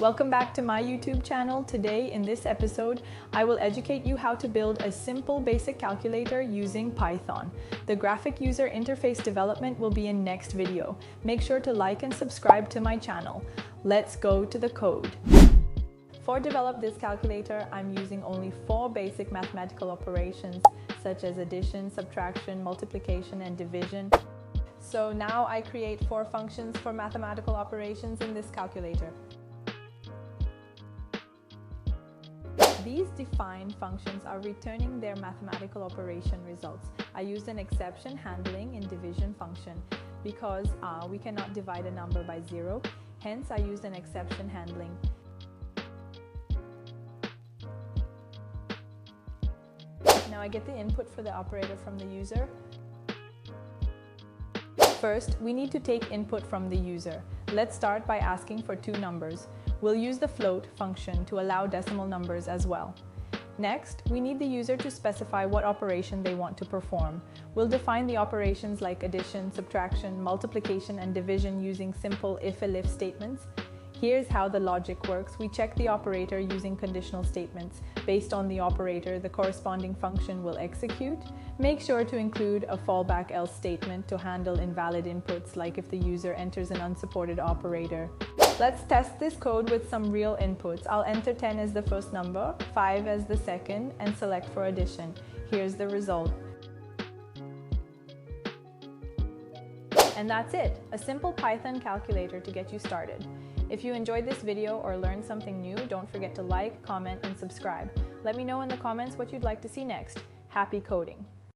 Welcome back to my YouTube channel. Today in this episode, I will educate you how to build a simple basic calculator using Python. The graphic user interface development will be in next video. Make sure to like and subscribe to my channel. Let's go to the code. For develop this calculator, I'm using only 4 basic mathematical operations such as addition, subtraction, multiplication, and division. So now I create 4 functions for mathematical operations in this calculator. These defined functions are returning their mathematical operation results. I used an exception handling in division function because we cannot divide a number by 0. Hence, I used an exception handling. Now I get the input for the operator from the user. First, we need to take input from the user. Let's start by asking for 2 numbers. We'll use the float function to allow decimal numbers as well. Next, we need the user to specify what operation they want to perform. We'll define the operations like addition, subtraction, multiplication, and division using simple if-elif statements. Here's how the logic works. We check the operator using conditional statements. Based on the operator, the corresponding function will execute. Make sure to include a fallback else statement to handle invalid inputs, like if the user enters an unsupported operator. Let's test this code with some real inputs. I'll enter 10 as the first number, 5 as the second, and select for addition. Here's the result. And that's it, a simple Python calculator to get you started. If you enjoyed this video or learned something new, don't forget to like, comment, and subscribe. Let me know in the comments what you'd like to see next. Happy coding!